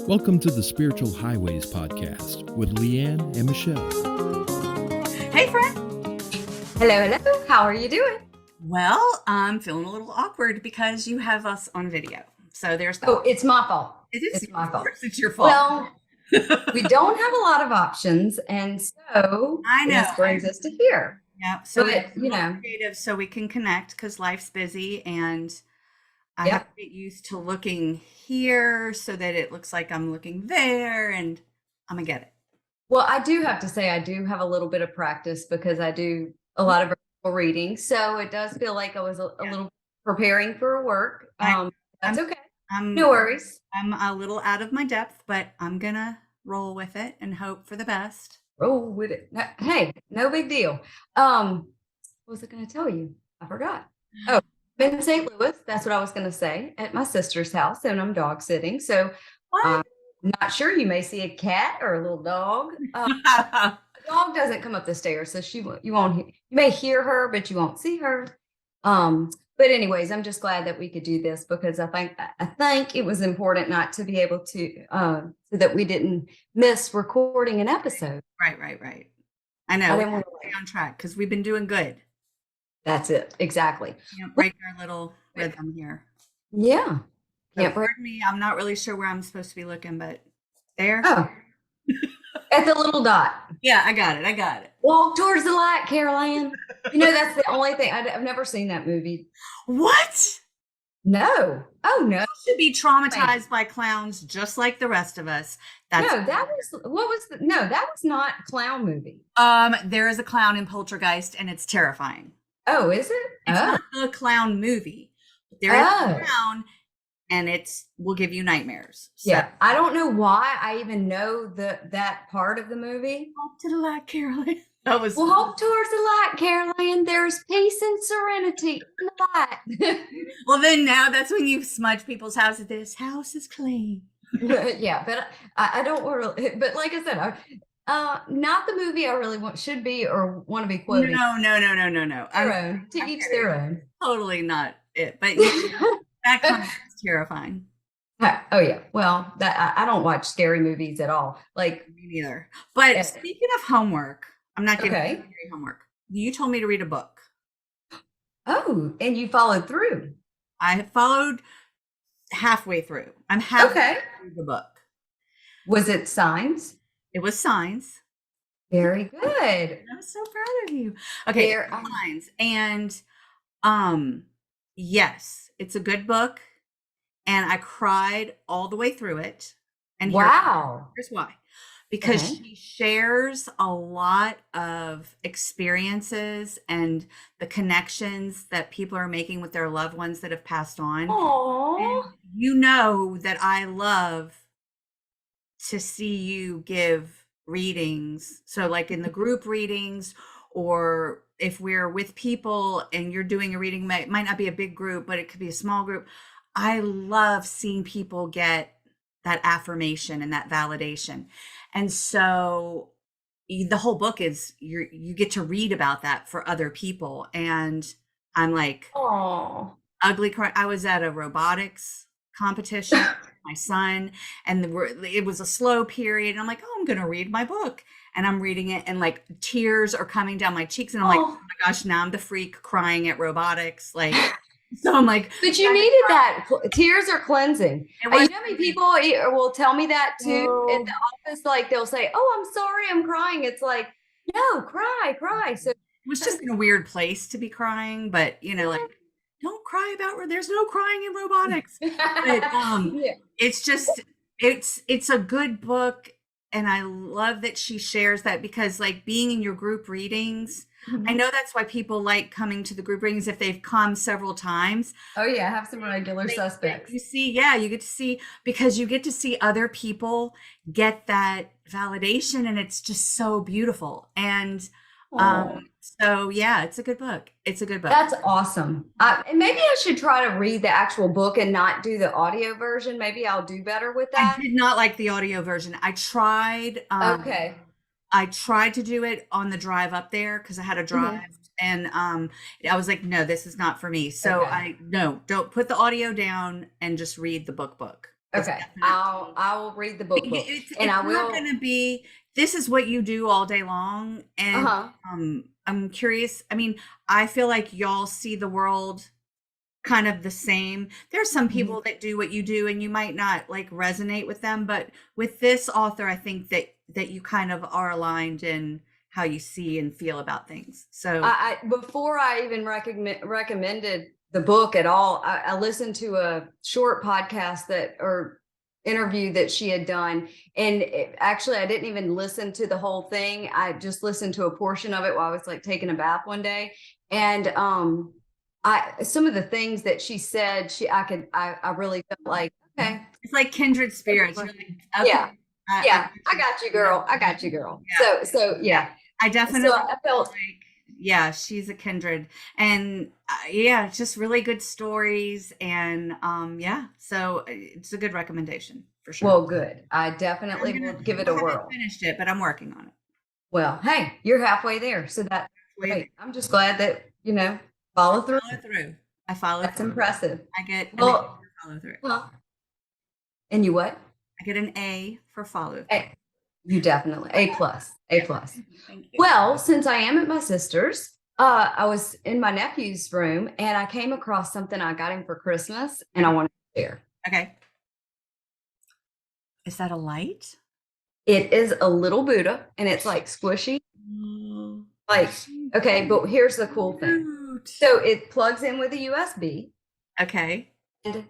Welcome to the Spiritual Highways podcast with Leanne and Michelle. Hey, friend. Hello, hello. How are you doing? Well, I'm feeling a little awkward because you have us on video. So there's that. Oh, it's my fault. It is It's my fault. It's your fault. Well, we don't have a lot of options, and so I know. this brings us to here. Yeah. So But, it's creative so we can connect because life's busy, and I have to get used to looking here so that it looks like I'm looking there, and I'm gonna get it. Well, I do have to say I do have a little bit of practice because I do a lot of virtual reading, so it does feel like I was a little preparing for work. That's okay. No worries. I'm a little out of my depth, but I'm gonna roll with it and hope for the best. Roll with it. Hey, no big deal. What was I going to tell you? I forgot. Oh, I'm in St. Louis. That's what I was going to say, at my sister's house, and I'm dog sitting. So I'm not sure. You may see a cat or a little dog. The dog doesn't come up the stairs, so you may hear her, but you won't see her. But anyways, I'm just glad that we could do this because I think it was important not to be able to so that we didn't miss recording an episode. Right. I know. I We didn't have want to to stay on track because we've been doing good. That's it. Exactly. Can't break our little rhythm here. Yeah. So Can't break. pardon me, I'm not really sure where I'm supposed to be looking, but there. Oh, at the little dot. Yeah, I got it. Walk towards the light, Caroline. You know, that's the only thing. I've never seen that movie. What? No. Oh, no. You should be traumatized by clowns just like the rest of us. That was not a clown movie. There is a clown in Poltergeist and it's terrifying. Oh, is it? It's not a clown movie. There is a clown and will give you nightmares. So. Yeah. I don't know why I even know that part of the movie. Walk to the light, Caroline. Walk towards the light, Caroline. There's peace and serenity in the light. Well, then now that's when you smudge people's houses. This house is clean. Yeah, but I don't really. But like I said, not the movie I really want to be quoting. No. Their own, to each their own. Totally not it, but that comment is terrifying. Oh yeah. Well, I don't watch scary movies at all. Like me neither. But speaking of homework, I'm not giving you homework. You told me to read a book. Oh, and you followed through. I followed halfway through. I'm halfway through the book. Was it Signs? It was Signs. Very good. I'm so proud of you. Okay, Signs. And yes, it's a good book. And I cried all the way through it. And here's why. Because she shares a lot of experiences and the connections that people are making with their loved ones that have passed on. Aww. And you know that I love to see you give readings. So like in the group readings, or if we're with people and you're doing a reading, it might not be a big group, but it could be a small group. I love seeing people get that affirmation and that validation. And so the whole book is you get to read about that for other people. And I'm like, ugly cry. I was at a robotics competition with my son, and it was a slow period. And I'm like, I'm going to read my book. And I'm reading it, and like tears are coming down my cheeks. And I'm like, oh my gosh, now I'm the freak crying at robotics. Like, so I'm like, but you needed that. Tears are cleansing. You know how many people will tell me that too in the office? Like they'll say, "Oh, I'm sorry, I'm crying." It's like, no, cry. So it was just in a weird place to be crying, but like, don't cry about where there's no crying in robotics. But it's just it's a good book, and I love that she shares that because like being in your group readings. I know that's why people like coming to the group readings if they've come several times. Oh yeah, have some regular suspects. You get to see, because you get to see other people get that validation, and it's just so beautiful. And so yeah, it's a good book. That's awesome. And maybe I should try to read the actual book and not do the audio version. Maybe I'll do better with that. I did not like the audio version. I tried. I tried to do it on the drive up there because I had a drive, and I was like, no, this is not for me. So don't put the audio down and just read the book. It's Okay. definitely- I will read the book, and I not will. going to be, this is what you do all day long. And I'm curious. I mean, I feel like y'all see the world kind of the same. There's some people that do what you do and you might not like resonate with them, but with this author, I think that you kind of are aligned in how you see and feel about things. So I before I even recommended the book at all, I listened to a short podcast or interview that she had done, and actually I didn't even listen to the whole thing. I just listened to a portion of it while I was like taking a bath one day, and some of the things that she said, I really felt like, okay, it's like kindred spirits. You're like, okay, yeah, I got you, girl. I got you, girl. Yeah. So yeah, I definitely I felt like, yeah, she's a kindred, and yeah, just really good stories, and yeah, so it's a good recommendation for sure. well, good. I definitely will give it a I haven't whirl. finished it, but I'm working on it. Well, hey, you're halfway there, so that's great. I'm just glad that follow through. I follow That's through. impressive. I get an Well, A for follow through. Well, and you what? I get an A for follow through. A. You definitely A+. A+. Thank you. Well, since I am at my sister's, I was in my nephew's room and I came across something I got him for Christmas and I wanted to share. Okay. Is that a light? It is a little Buddha and it's like squishy. Like, okay, but here's the cool thing. So it plugs in with a USB. Okay. And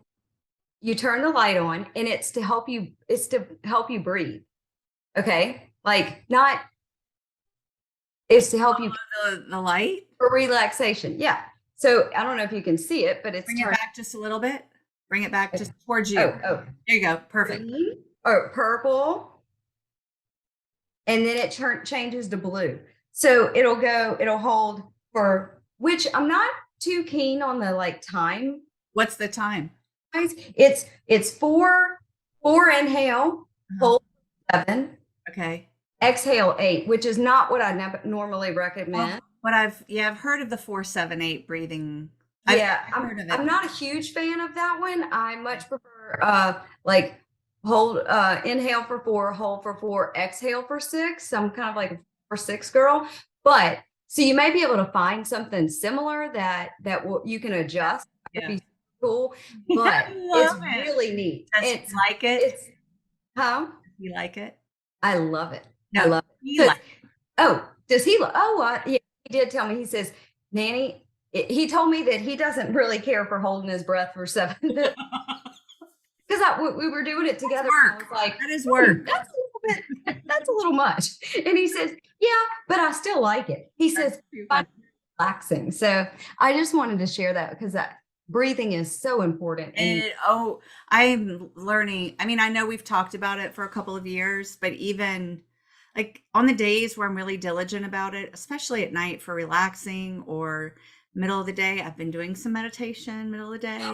you turn the light on and it's to help you breathe. Okay? It's to help you the light for relaxation. Yeah. So I don't know if you can see it, but it's bring it back just a little bit. Bring it back just towards you. Oh. There you go. Perfect. Green or purple. And then it changes to blue. So it'll hold for, which I'm not too keen on the time. What's the time? It's four inhale, hold 7. Okay. Exhale 8, which is not what I normally recommend. What I've heard of the 4-7-8 breathing. Yeah, I've heard of it. I'm not a huge fan of that one. I much prefer hold inhale for 4, hold for 4, exhale for 6. I'm kind of like a 4-6 girl. But so you may be able to find something similar that you can adjust. Yeah. That'd be cool. But it's really neat. It's like it. It's how you like it? I love it. No, I love he it. like it. Oh, does he? Yeah, he did tell me. He says, Nanny, he told me that he doesn't really care for holding his breath for 7. Because we were doing it together. Work. I was like, That is work. That's a little much. And he says, yeah, but I still like it. He says, relaxing. So I just wanted to share that because that breathing is so important. And I'm learning. I mean, I know we've talked about it for a couple of years, but even like on the days where I'm really diligent about it, especially at night for relaxing or middle of the day, I've been doing some meditation middle of the day.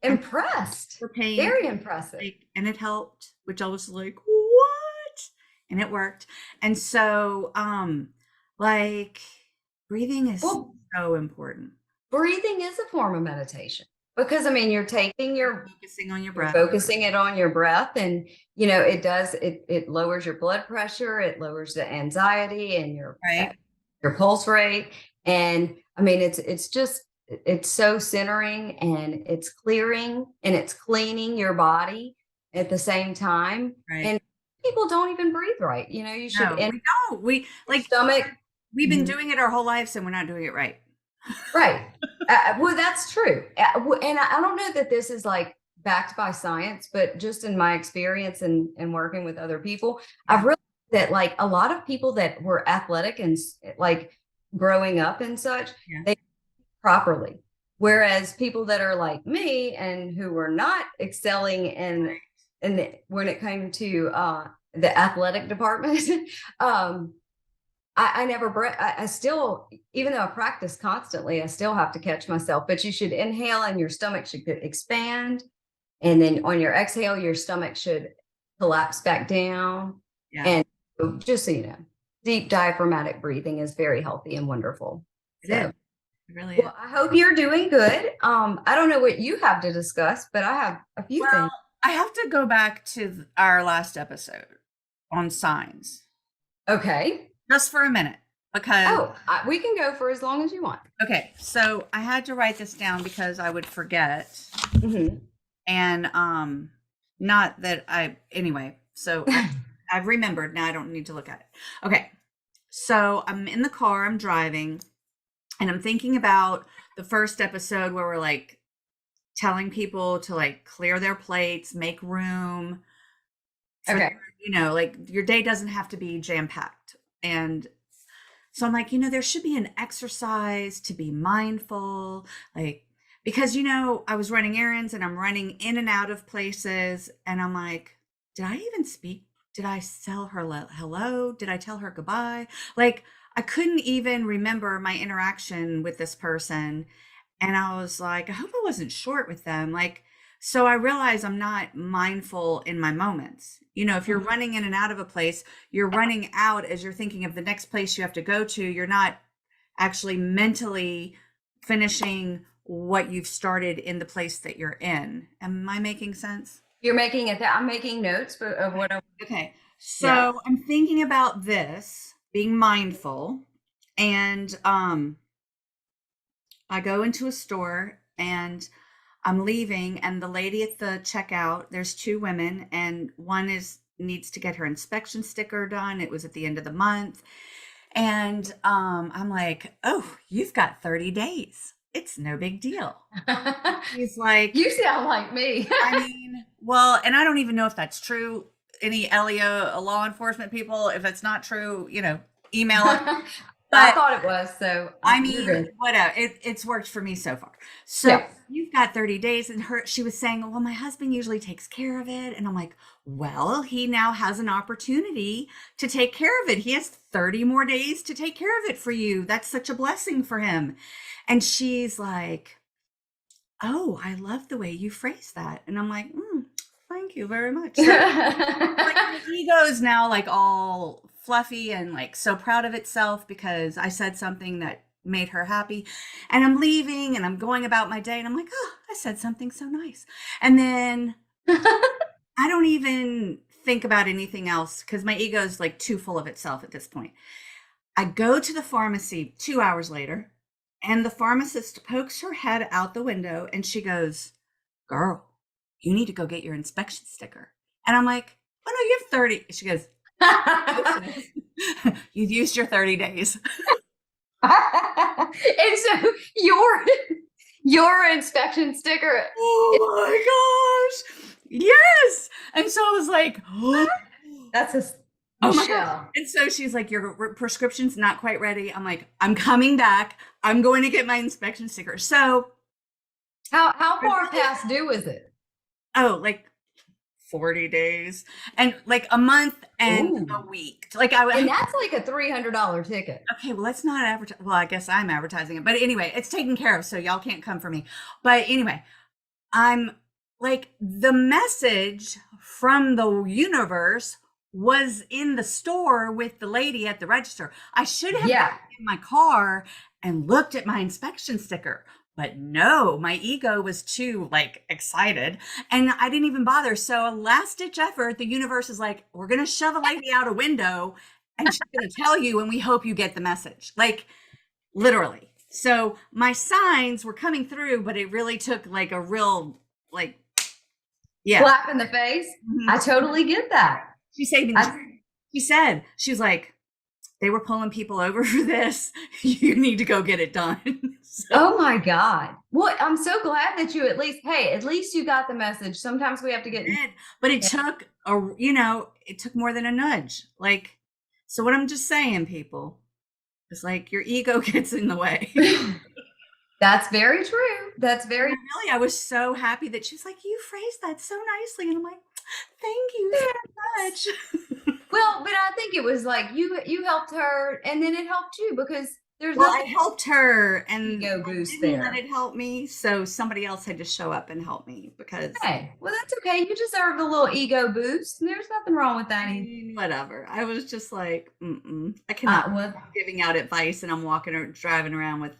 Impressed. For pain. Very impressive. And it helped, which I was like, what? And it worked. And so breathing is so important. Breathing is a form of meditation because you're focusing on your breath, focusing it on your breath. And, it lowers your blood pressure. It lowers the anxiety and your pulse rate. And it's so centering and it's clearing and it's cleaning your body at the same time. Right. And people don't even breathe right. You should. No, we don't. We stomach. We've been doing it our whole lives and we're not doing it right. Right. Well, that's true. And I don't know that this is backed by science, but just in my experience and working with other people, I've realized that a lot of people that were athletic and growing up and such, they properly. Whereas people that are like me and who were not excelling in when it came to the athletic department, I still, even though I practice constantly, I still have to catch myself. But you should inhale and your stomach should expand. And then on your exhale, your stomach should collapse back down. Yeah. And just so you know, deep diaphragmatic breathing is very healthy and wonderful. It really is. I hope you're doing good. I don't know what you have to discuss, but I have a few things. I have to go back to our last episode on signs Okay. just for a minute because We can go for as long as you want. okay, so I had to write this down because I would forget. Mm-hmm. And not that anyway, so I've remembered. Now I don't need to look at it. Okay. So I'm in the car, I'm driving, and I'm thinking about the first episode where we're like telling people to like clear their plates, make room. Okay. Like your day doesn't have to be jam-packed. And so I'm like, there should be an exercise to be mindful, like, because, I was running errands and I'm running in and out of places. And I'm like, did I even speak? Did I tell her hello? Did I tell her goodbye? Like, I couldn't even remember my interaction with this person. And I was like, I hope I wasn't short with them. Like, so I realize I'm not mindful in my moments. If you're running in and out of a place, you're running out as you're thinking of the next place you have to go to. You're not actually mentally finishing what you've started in the place that you're in. Am I making sense? You're making it. I'm making notes of what. Okay. So I'm thinking about this, being mindful, and I go into a store and I'm leaving, and the lady at the checkout, there's two women, and one needs to get her inspection sticker done. It was at the end of the month. And I'm like, oh, you've got 30 days. It's no big deal. He's like, you sound like me. I mean, well, and I don't even know if that's true. Any LEO law enforcement people, if it's not true, email us. But I thought it was. So I mean, whatever. It's worked for me so far. So you've got 30 days. And she was saying, well, my husband usually takes care of it. And I'm like, well, he now has an opportunity to take care of it. He has 30 more days to take care of it for you. That's such a blessing for him. And she's like, oh, I love the way you phrase that. And I'm like, thank you very much. So, like, my ego is now like all fluffy and like so proud of itself because I said something that made her happy. And I'm leaving and I'm going about my day and I'm like, oh, I said something so nice. And then I don't even think about anything else because my ego is like too full of itself at this point. I go to the pharmacy 2 hours later and the pharmacist pokes her head out the window and she goes, girl, you need to go get your inspection sticker. And I'm like, oh no, you have 30. She goes, you've used your 30 days. And so your inspection sticker. Oh my gosh. Yes. And so I was like, that's a oh my God. And so she's like, your prescription's not quite ready. I'm like, I'm coming back. I'm going to get my inspection sticker. So how far past due is it? Oh, like 40 days and like a month and a week. Like and that's like a $300 ticket. Okay, well, let's not advertise. Well, I guess I'm advertising it, but anyway, it's taken care of, so y'all can't come for me. But anyway, I'm like, the message from the universe was in the store with the lady at the register. I should have gotten in my car and looked at my inspection sticker. But no, my ego was too like excited and I didn't even bother. So a last ditch effort, the universe is like, we're going to shove a lady out a window and she's going to tell you and we hope you get the message. Like literally. So my signs were coming through, but it really took like a real like, slap in the face. Mm-hmm. I totally get that. She said, she was like, they were pulling people over for this. You need to go get it done. So. Oh my God. Well, I'm so glad that you at least you got the message. Sometimes we have to get, but it took it took more than a nudge. Like, so what I'm just saying, people, is like your ego gets in the way. That's very true. That's very really, I was so happy that she's like, you phrased that so nicely. And I'm like, thank you so much. Well, but I think it was like you helped her and then it helped you because there's I helped her and ego boost didn't there. Let it help me. So somebody else had to show up and help me because hey, well, that's okay. You deserved a little ego boost. And there's nothing wrong with that. Whatever. I was just like, I cannot be giving out advice and I'm walking or driving around with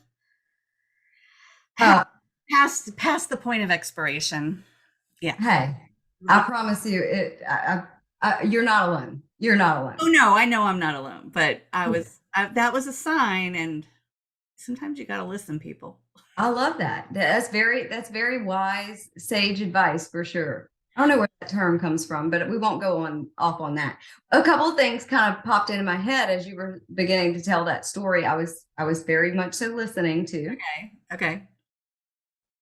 past the point of expiration. Yeah. Hey, I promise you, you're not alone. You're not alone. Oh no, I know I'm not alone, but that was a sign, and sometimes you got to listen, people. I love that. That's very wise, sage advice for sure. I don't know where that term comes from, but we won't go off on that. A couple of things kind of popped into my head as you were beginning to tell that story. I was very much so listening to. Okay.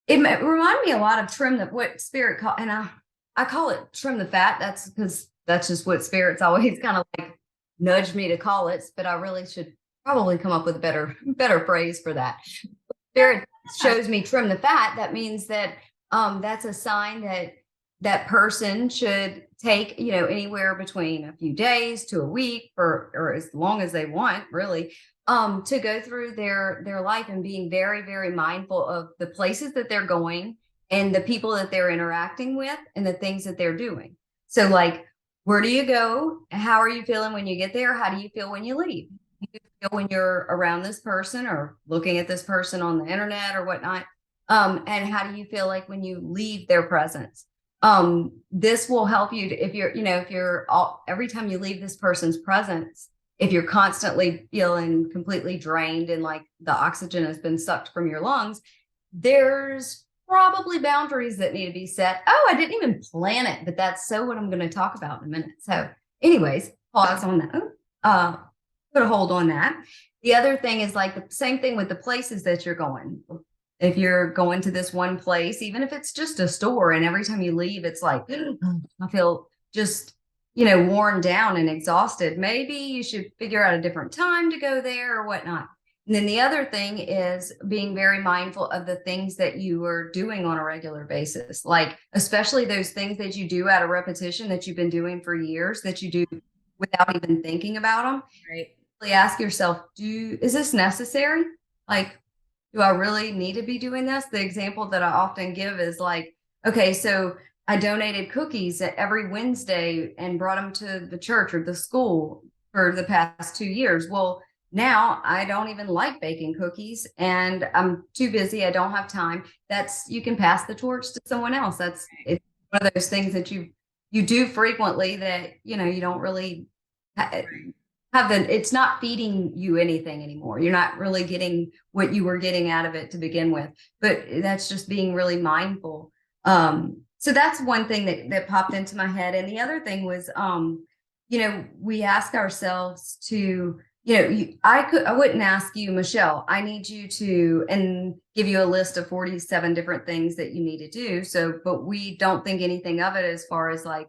It reminded me a lot of what Spirit call, and I call it trim the fat. That's because that's just what Spirit's always kind of like nudged me to call it. But I really should probably come up with a better phrase for that. Spirit shows me trim the fat. That means that that's a sign that person should take, anywhere between a few days to a week or as long as they want, really, to go through their life and being very, very mindful of the places that they're going and the people that they're interacting with and the things that they're doing. So like, where do you go? How are you feeling when you get there? How do you feel when you leave? Do you feel when you're around this person or looking at this person on the internet or whatnot? And how do you feel like when you leave their presence? This will help you every time you leave this person's presence, if you're constantly feeling completely drained and like the oxygen has been sucked from your lungs, there's probably boundaries that need to be set. Oh, I didn't even plan it, but that's what I'm going to talk about in a minute. So anyways, pause on that. Put a hold on that. The other thing is like the same thing with the places that you're going. If you're going to this one place, even if it's just a store, and every time you leave, it's like, I feel just, worn down and exhausted. Maybe you should figure out a different time to go there or whatnot. And then the other thing is being very mindful of the things that you are doing on a regular basis, like especially those things that you do out of repetition that you've been doing for years that you do without even thinking about them. Right. Really ask yourself, is this necessary? Like, do I really need to be doing this? The example that I often give is like, okay, so I donated cookies every Wednesday and brought them to the church or the school for the past 2 years. Well, now I don't even like baking cookies and I'm too busy. I don't have time. You can pass the torch to someone else. It's one of those things that you do frequently that, you don't really it's not feeding you anything anymore. You're not really getting what you were getting out of it to begin with, but that's just being really mindful. So that's one thing that popped into my head. And the other thing was, we ask ourselves to, I wouldn't ask you, Michelle, I need you to, and give you a list of 47 different things that you need to do. So, but we don't think anything of it as far as like,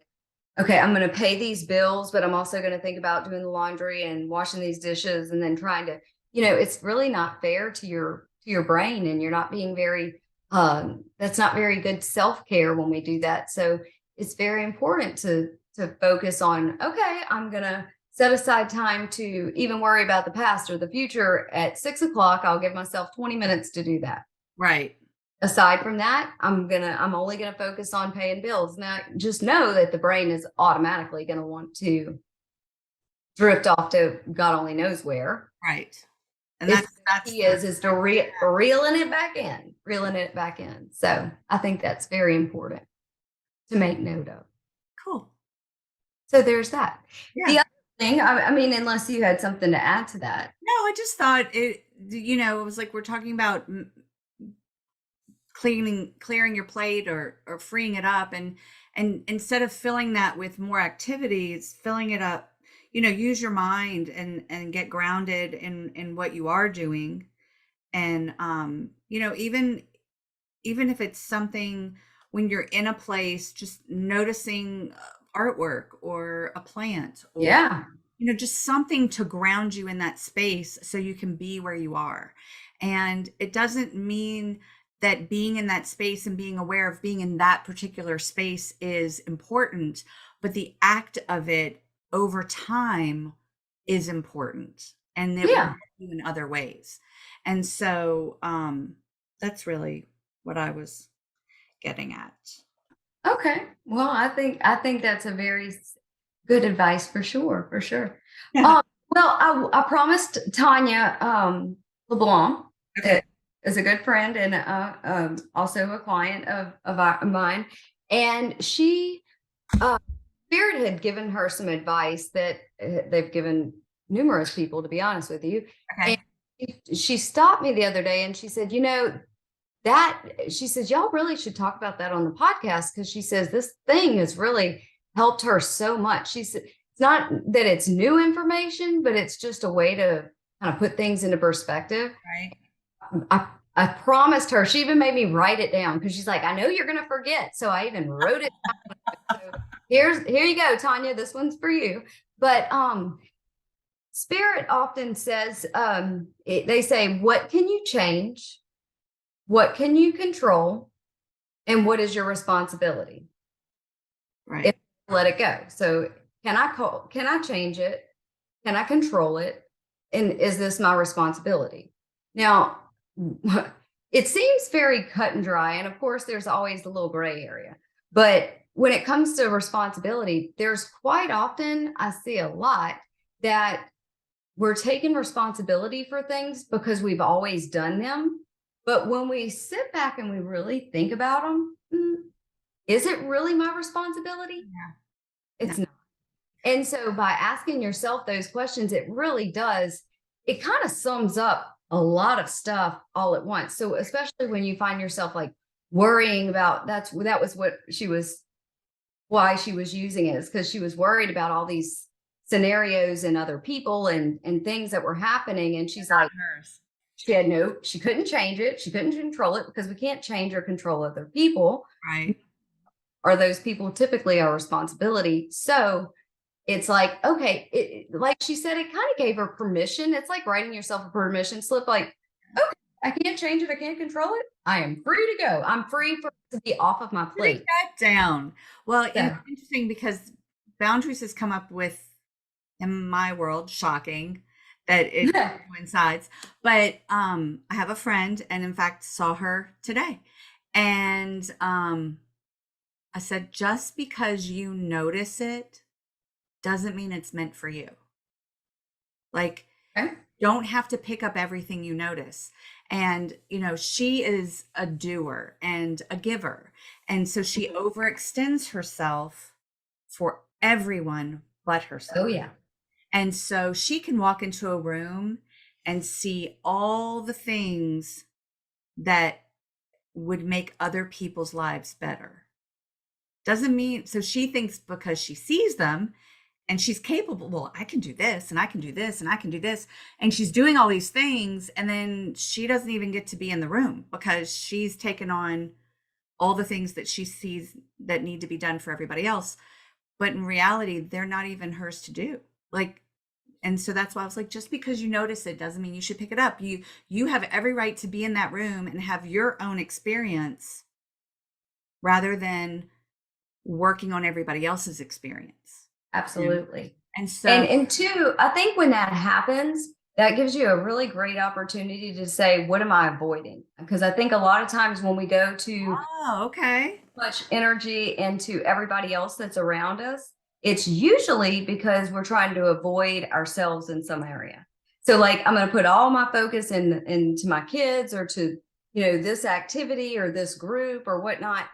okay, I'm going to pay these bills, but I'm also going to think about doing the laundry and washing these dishes and then trying to, it's really not fair to your brain, and you're not being very, that's not very good self-care when we do that. So it's very important to focus on, okay, I'm going to set aside time to even worry about the past or the future. At 6 o'clock, I'll give myself 20 minutes to do that. Right. Aside from that, I'm only gonna focus on paying bills. Now, just know that the brain is automatically gonna want to drift off to God only knows where. Right. And that's is to reeling it back in. So I think that's very important to make note of. Cool. So there's that. Yeah. The other thing, I mean, unless you had something to add to that. No, I just thought it was like we're talking about clearing your plate or freeing it up, and instead of filling that with more activities, filling it up, use your mind and get grounded in what you are doing. And even if it's something when you're in a place, just noticing artwork or a plant or just something to ground you in that space so you can be where you are. And it doesn't mean that being in that space and being aware of being in that particular space is important, but the act of it over time is important, and it will help you in other ways. And so that's really what I was getting at. Okay. Well, I think that's a very good advice for sure. Yeah. Well, I promised Tanya LeBlanc, is a good friend and also a client of mine. And she Spirit had given her some advice that they've given numerous people, to be honest with you. Okay. And she stopped me the other day and she said, that she says, y'all really should talk about that on the podcast, because she says this thing has really helped her so much. She said, it's not that it's new information, but it's just a way to kind of put things into perspective. Right. I promised her, she even made me write it down, because she's like, I know you're going to forget. So I even wrote it down. So here you go, Tanya, this one's for you. But Spirit often says, they say, what can you change? What can you control? And what is your responsibility? Right. If let it go. So can I change it? Can I control it? And is this my responsibility? Now, it seems very cut and dry. And of course, there's always the little gray area. But when it comes to responsibility, there's quite often, I see a lot, that we're taking responsibility for things because we've always done them. But when we sit back and we really think about them, is it really my responsibility? Yeah. It's not. And so by asking yourself those questions, it really does, it kind of sums up a lot of stuff all at once. So especially when you find yourself like worrying about, that was what why she was using it, is because she was worried about all these scenarios and other people and things that were happening. And she's like, Hers. she couldn't change it. She couldn't control it, because we can't change or control other people. Right. Or those people typically our responsibility. So it's like, okay, like she said, it kind of gave her permission. It's like writing yourself a permission slip, like, okay, I can't change it. I can't control it. I am free to go. I'm free to be off of my plate. Put that down. Well, So. it's interesting because boundaries has come up with, in my world, shocking that it coincides. But I have a friend, and in fact saw her today. And I said, just because you notice it doesn't mean it's meant for you. Like, Okay. don't have to pick up everything you notice. And, she is a doer and a giver. And so she overextends herself for everyone but herself. Oh, yeah. And so she can walk into a room and see all the things that would make other people's lives better. Doesn't mean, so she thinks because she sees them and she's capable, well, I can do this and I can do this and I can do this. And she's doing all these things. And then she doesn't even get to be in the room because she's taken on all the things that she sees that need to be done for everybody else. But in reality, they're not even hers to do. And so that's why I was like, just because you notice it doesn't mean you should pick it up. You have every right to be in that room and have your own experience rather than working on everybody else's experience. Absolutely. And so, and two, I think when that happens, that gives you a really great opportunity to say, what am I avoiding? Because I think a lot of times when we go to much energy into everybody else that's around us, it's usually because we're trying to avoid ourselves in some area. So like, I'm going to put all my focus into my kids or to, this activity or this group or whatnot.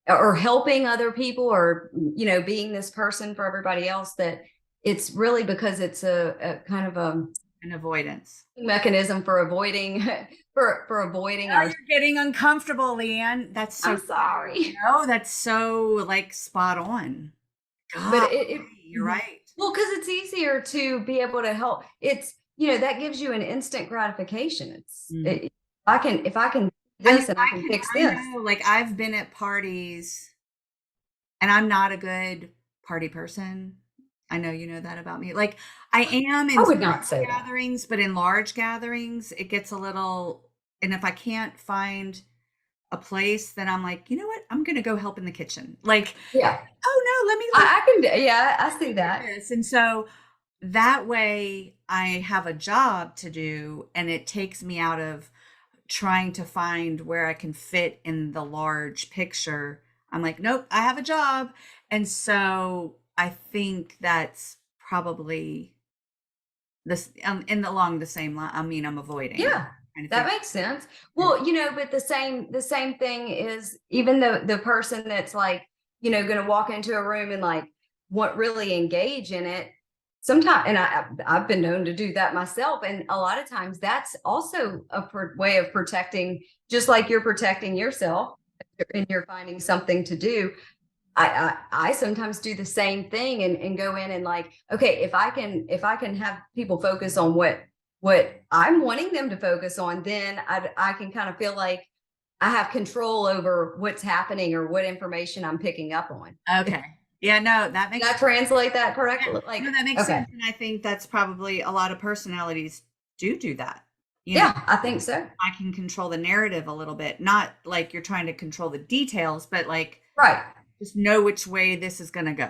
Or helping other people or, being this person for everybody else, that it's really because it's a kind of an avoidance mechanism for avoiding, for avoiding. You're getting uncomfortable, Leanne. That's so I'm sorry. No, that's so spot on. God, but you're right. Well, because it's easier to be able to help. It's, that gives you an instant gratification. If I can this and I can fix this. I've been at parties and I'm not a good party person. I know you know that about me. I am in I would not say gatherings, but in large gatherings, it gets a little, and if I can't find a place, then I'm like, you know what? I'm going to go help in the kitchen. Yeah. Oh no, let me. I see that. And so that way I have a job to do and it takes me out of trying to find where I can fit in the large picture. I'm like, nope, I have a job. And so I think that's probably this along the same line. I mean, I'm avoiding. Yeah. That makes sense. Well, but the same thing is even the person that's like, going to walk into a room and like want really engage in it. Sometimes, and I've been known to do that myself. And a lot of times that's also a way of protecting, just like you're protecting yourself and you're finding something to do. I sometimes do the same thing and go in and like, okay, if I can have people focus on what I'm wanting them to focus on, then I can kind of feel like I have control over what's happening or what information I'm picking up on. Okay. Yeah, no, that makes Did I translate that correctly? Yeah, Like, no, that makes okay. sense. And I think that's probably a lot of personalities do that. You Yeah, know, I think so. I can control the narrative a little bit, not like you're trying to control the details, but like Right. just know which way this is going to go.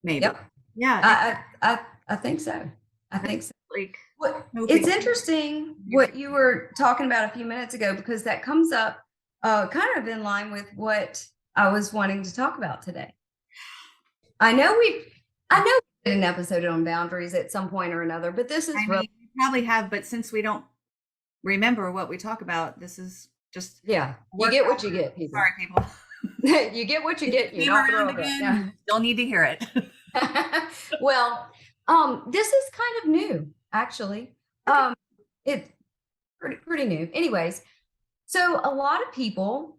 Maybe. Yep. Yeah. I think so. I think so. Like, Well, it's interesting what you were talking about a few minutes ago, because that comes up kind of in line with what I was wanting to talk about today. I know we did an episode on boundaries at some point or another, but this is we probably have, but since we don't remember what we talk about, this is just you get what you get, people. Sorry, people. You get what you get. You don't throw it again. Still need to hear it. Well, this is kind of new, actually. It's pretty new. Anyways, so a lot of people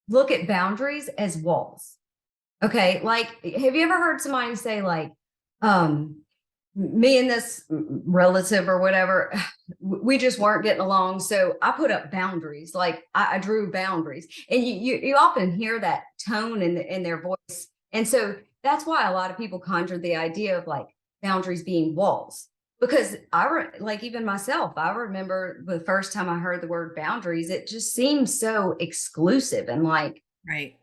look at boundaries as walls. Okay, like, have you ever heard somebody say like, me and this relative or whatever, we just weren't getting along, so I put up boundaries. Like I drew boundaries, and you often hear that tone in their voice, and so that's why a lot of people conjure the idea of like boundaries being walls. Because like even myself, I remember the first time I heard the word boundaries, it just seems so exclusive and like, right.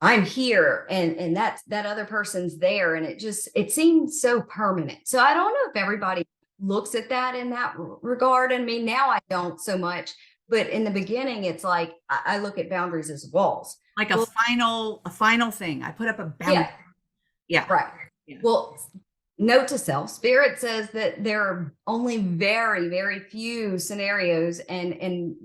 I'm here and that other person's there, and it seems so permanent. So I don't know if everybody looks at that in that regard. I mean, now I don't so much, but in the beginning, it's like I look at boundaries as walls, like a final thing. I put up a boundary. Yeah. Right. Yeah. Well, note to self, Spirit says that there are only very, very few scenarios and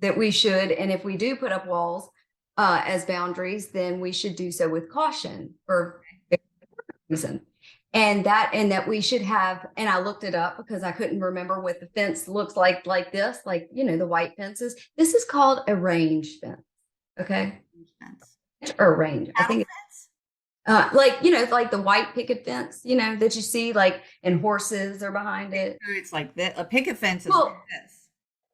that we should, and if we do put up walls as boundaries, then we should do so with caution for reason. And that we should have, and I looked it up because I couldn't remember what the fence looks like this, like, the white fences. This is called a range fence. Okay. Or range. I think it's like the white picket fence, that you see like, and horses are behind it. It's like that. A picket fence is like this.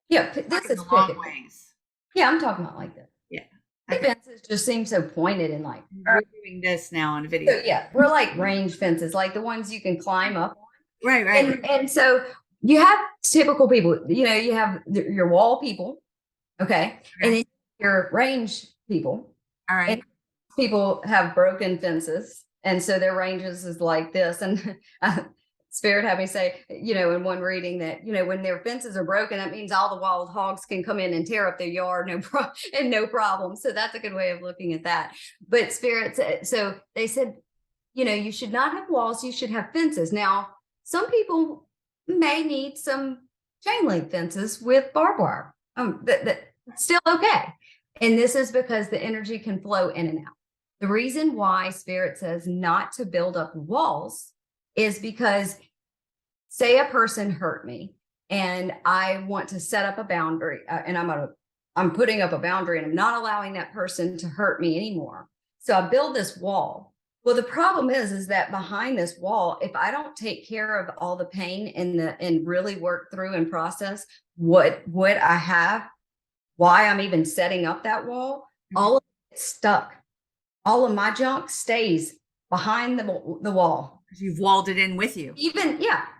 Yeah. This is long ways. Yeah. I'm talking about like this. Fences just seem so pointed and like we're doing this now on video. So, yeah, we're like range fences, like the ones you can climb up on. Right. And so you have typical people, you have your wall people, okay, and then your range people. All right. And people have broken fences, and so their ranges is like this. And Spirit had me say, in one reading that, when their fences are broken, that means all the wild hogs can come in and tear up their yard, no problem. So that's a good way of looking at that. But Spirit said, so they said, you should not have walls, you should have fences. Now, some people may need some chain link fences with barbed wire. That's still okay. And this is because the energy can flow in and out. The reason why Spirit says not to build up walls is because, say a person hurt me and I want to set up a boundary, and I'm putting up a boundary and I'm not allowing that person to hurt me anymore. So I build this wall. Well, the problem is that behind this wall, if I don't take care of all the pain and really work through and process what I have, why I'm even setting up that wall, all of it's stuck. All of my junk stays behind the wall. You've walled it in with you.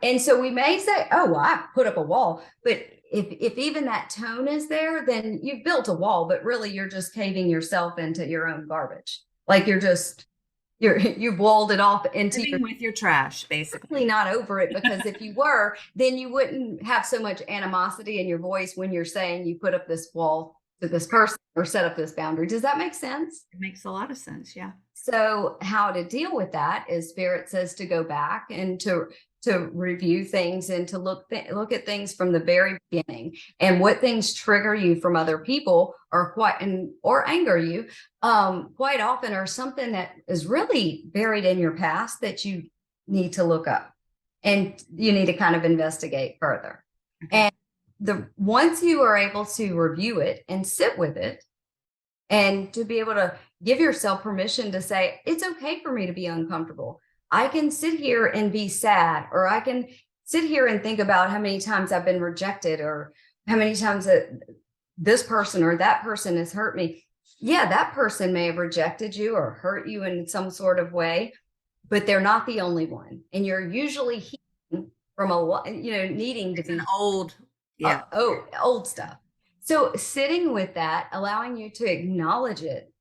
And so we may say, oh, well, I put up a wall. But if even that tone is there, then you've built a wall, but really you're just caving yourself into your own garbage. Like you've walled it off into with your trash, basically. Not over it, because if you were, then you wouldn't have so much animosity in your voice when you're saying you put up this wall to this person or set up this boundary. Does that make sense? It makes a lot of sense. Yeah. So how to deal with that is Spirit says to go back and to to review things and to look at things from the very beginning, and what things trigger you from other people or anger you quite often are something that is really buried in your past that you need to look up and you need to kind of investigate further. And once you are able to review it and sit with it, and to be able to give yourself permission to say, it's okay for me to be uncomfortable. I can sit here and be sad, or I can sit here and think about how many times I've been rejected, or how many times that this person or that person has hurt me. Yeah, that person may have rejected you or hurt you in some sort of way, but they're not the only one. And you're usually healing from needing to be old stuff. So sitting with that, allowing you to acknowledge it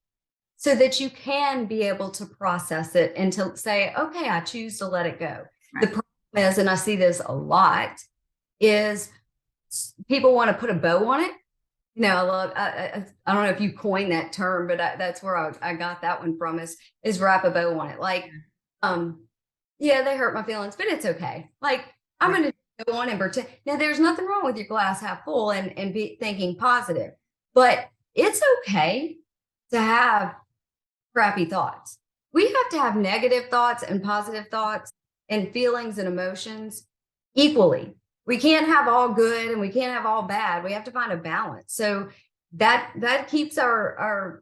so that you can be able to process it and to say, okay, I choose to let it go. Right. The problem is, and I see this a lot, is people want to put a bow on it. I don't know if you coined that term, but that's where I got that one from, is wrap a bow on it. Like, yeah, they hurt my feelings, but it's okay. Like, I'm going to go on and pretend. Now, there's nothing wrong with your glass half full and be thinking positive, but it's okay to have crappy thoughts. We have to have negative thoughts and positive thoughts and feelings and emotions equally. We can't have all good and we can't have all bad. We have to find a balance. So that keeps that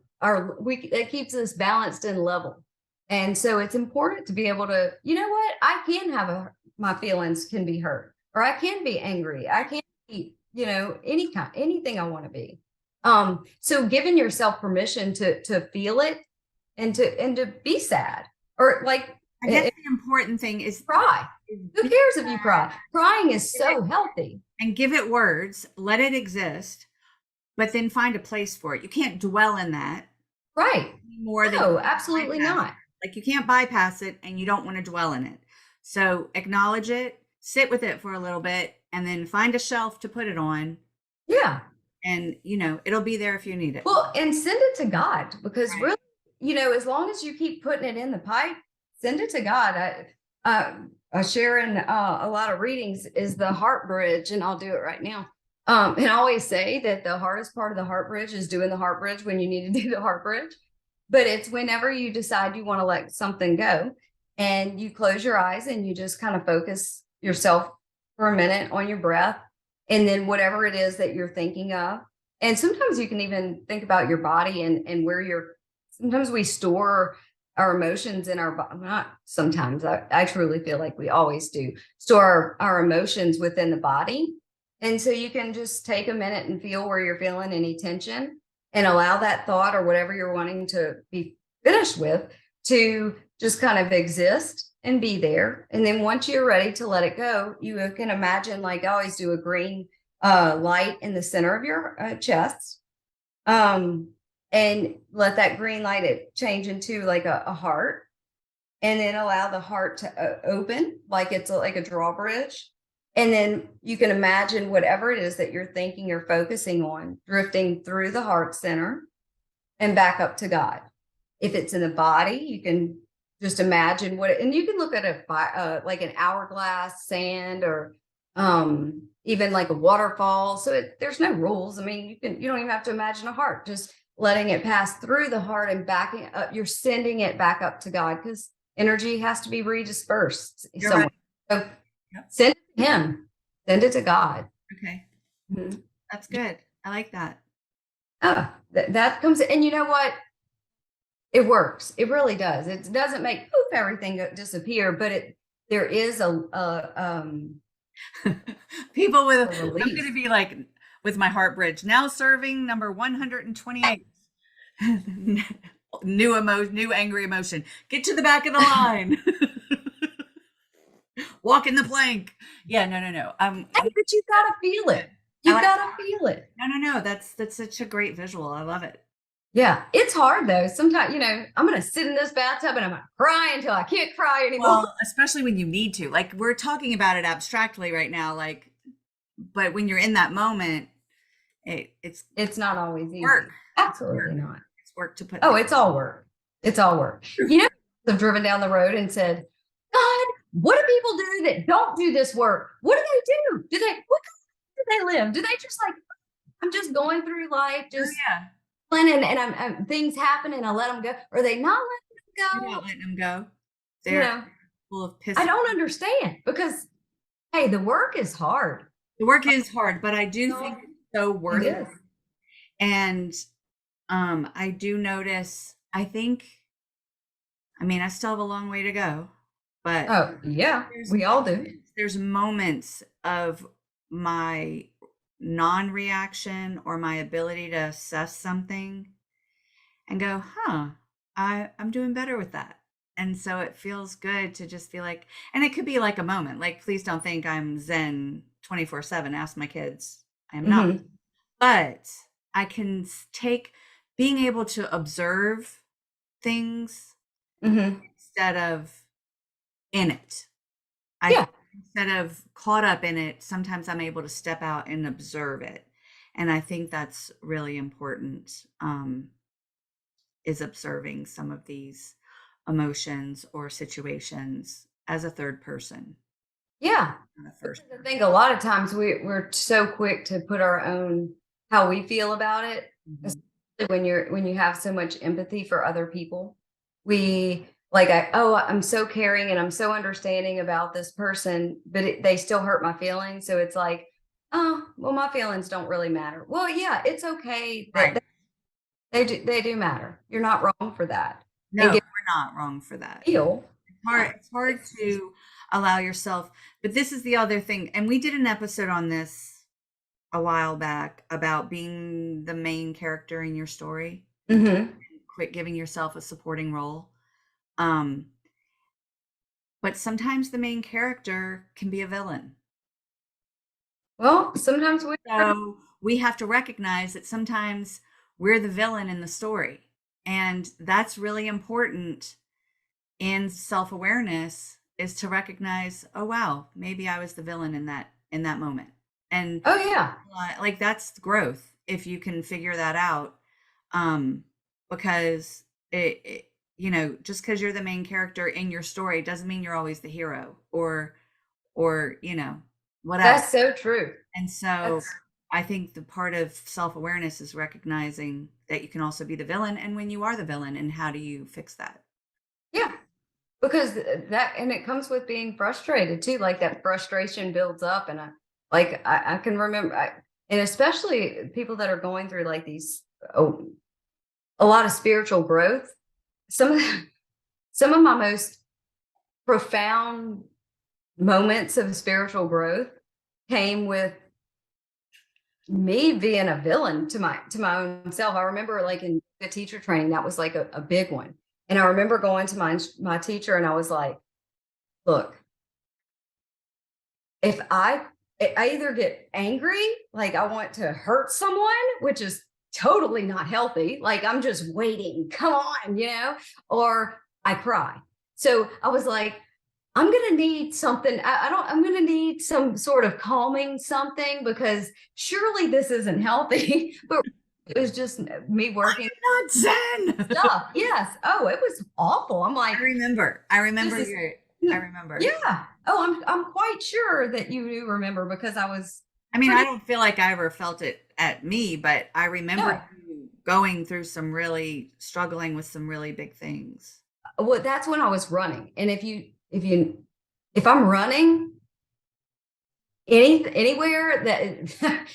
keeps us balanced and level. And so it's important to be able to, I can have my feelings can be hurt, or I can be angry. I can be, anything I want to be. So giving yourself permission to feel it and to be sad, or like, I guess the important thing is cry. Who cares if you cry? Crying is so healthy. And give it words, let it exist, but then find a place for it. You can't dwell in that. Right. No, absolutely not. Like, you can't bypass it, and you don't want to dwell in it. So acknowledge it, sit with it for a little bit, and then find a shelf to put it on. Yeah. And, it'll be there if you need it. Well, and send it to God, because really, as long as you keep putting it in the pipe, send it to God. I share in a lot of readings is the heart bridge, and I'll do it right now. And I always say that the hardest part of the heart bridge is doing the heart bridge when you need to do the heart bridge. But it's whenever you decide you want to let something go, and you close your eyes and you just kind of focus yourself for a minute on your breath, and then whatever it is that you're thinking of. And sometimes you can even think about your body and where sometimes we store our emotions in our body. Not sometimes, I truly feel like we always do store our emotions within the body. And so you can just take a minute and feel where you're feeling any tension, and allow that thought or whatever you're wanting to be finished with to just kind of exist and be there. And then once you're ready to let it go, you can imagine, like I always do, a green light in the center of your chest. And let that green light change into like a heart, and then allow the heart to open like it's like a drawbridge. And then you can imagine whatever it is that you're thinking or focusing on drifting through the heart center and back up to God. If it's in the body, you can just imagine and you can look at like an hourglass, sand, or even like a waterfall. So there's no rules. I mean, you don't even have to imagine a heart, just letting it pass through the heart and backing up. You're sending it back up to God, because energy has to be redispersed somewhere. Right. So send it to Him, send it to God. Okay. Mm-hmm. That's good. I like that. That comes, and you know what? It works. It really does. It doesn't make everything disappear, but there is people with I'm going to be like with my heart bridge now, serving number 128. New angry emotion. Get to the back of the line. Walk in the plank. Yeah, no. But you gotta feel it. You gotta feel it. No. That's such a great visual. I love it. Yeah, it's hard though. Sometimes, I'm gonna sit in this bathtub and I'm gonna cry until I can't cry anymore. Well, especially when you need to. Like, we're talking about it abstractly right now, like, but when you're in that moment, it's not always easy. Work. Absolutely not. It's work to put. It's all work. It's all work. I've driven down the road and said, God, what do people do that don't do this work? What do they do? What do they live? Do they just like, I'm just going through life, just yeah. and I'm things happen and I let them go. Or are they not letting You're them go? not letting them go. You They're know, full of piss. I don't understand because, hey, the work is hard. The work is hard, but I do think it's so worth It it. is. And I do notice, I mean, I still have a long way to go, but Oh, yeah, we all do. there's moments of my non-reaction or my ability to assess something and go, I'm doing better with that. And so it feels good to just feel like, and it could be like a moment, like, please don't think I'm Zen 24/7. Ask my kids. I am not. But I can take being able to observe things instead of in it. Instead of caught up in it, sometimes I'm able to step out and observe it. And I think that's really important, is observing some of these emotions or situations as a third person. Yeah. Not a first I think a lot of times we're so quick to put our own how we feel about it, person. especially when you have so much empathy for other people. We I'm so caring and I'm so understanding about this person, but they still hurt my feelings. So it's like, oh, well, my feelings don't really matter. Well, yeah, it's okay that Right. they do matter. You're not wrong for that. No, And get we're not wrong for that. feel. It's hard to allow yourself, but this is the other thing. And we did an episode on this a while back about being the main character in your story. Quit giving yourself a supporting role. But sometimes the main character can be a villain. Well, sometimes So we have to recognize that sometimes we're the villain in the story. And that's really important in self-awareness, is to recognize, oh wow, maybe I was the villain in that moment. And oh yeah, like that's growth if you can figure that out. Because just because you're the main character in your story doesn't mean you're always the hero or whatever. that's so true. And so I think the part of self-awareness is recognizing that you can also be the villain, and when you are the villain, and how do you fix that? Yeah. Because and it comes with being frustrated too. Like that frustration builds up, and I can remember, and especially people that are going through like these a lot of spiritual growth. Some of my most profound moments of spiritual growth came with me being a villain to my own self. I remember like in the teacher training, that was like a big one. And I remember going to my teacher and I was like, look, if I either get angry, like I want to hurt someone, which is totally not healthy. Like I'm just waiting, come on, or I cry. So I was like, I'm going to need something. I'm going to need some sort of calming something, because surely this isn't healthy. But it was just me working. Not Zen stuff. Yes. Oh, it was awful. I'm like, I remember. I remember. Yeah. Oh, I'm quite sure that you do remember, because I was. I mean, I don't feel like I ever felt it at me, but I remember you going through struggling with some really big things. Well, that's when I was running. And if I'm running anywhere that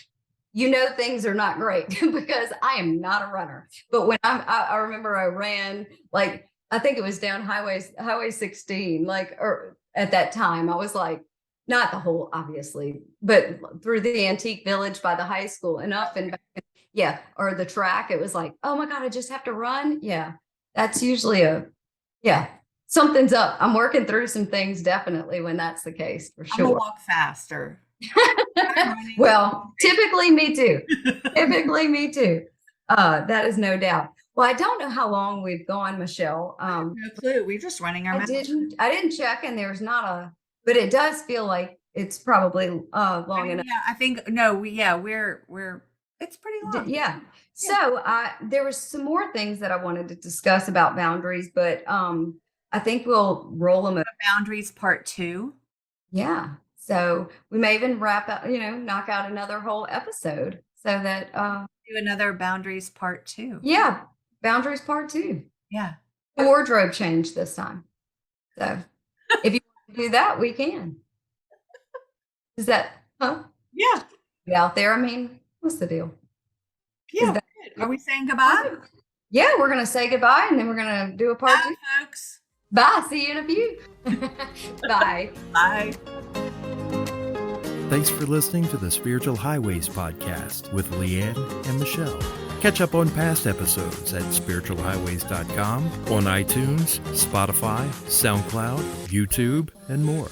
things are not great, because I am not a runner. But when I remember I ran, like, I think it was down Highway 16, or at that time, I was like, not the whole, obviously, but through the Antique Village by the high school and up and back. Yeah. Or the track. It was like, oh my God, I just have to run. Yeah. That's usually something's up. I'm working through some things, definitely, when that's the case, for sure. I'm gonna walk faster. Well, typically me too. That is no doubt. Well, I don't know how long we've gone, Michelle. No clue. We're just running our mouth. I didn't check, and there's not but it does feel like it's probably long enough. Yeah, I think we're it's pretty long. Yeah. So there was some more things that I wanted to discuss about boundaries, but I think we'll roll them. Boundaries part 2. Yeah. So we may even wrap up, knock out another whole episode so that, Do another boundaries part 2. yeah, boundaries part 2. Yeah. Wardrobe change this time. So if you want to do that, we can. Is that, Yeah. be out there? I mean, what's the deal? Yeah. that- Good. Are we saying goodbye? Yeah, we're going to say goodbye and then we're going to do a part Bye, 2. folks. Bye. See you in a few. Bye. Bye. Thanks for listening to the Spiritual Highways podcast with Leanne and Michelle. Catch up on past episodes at spiritualhighways.com, on iTunes, Spotify, SoundCloud, YouTube, and more.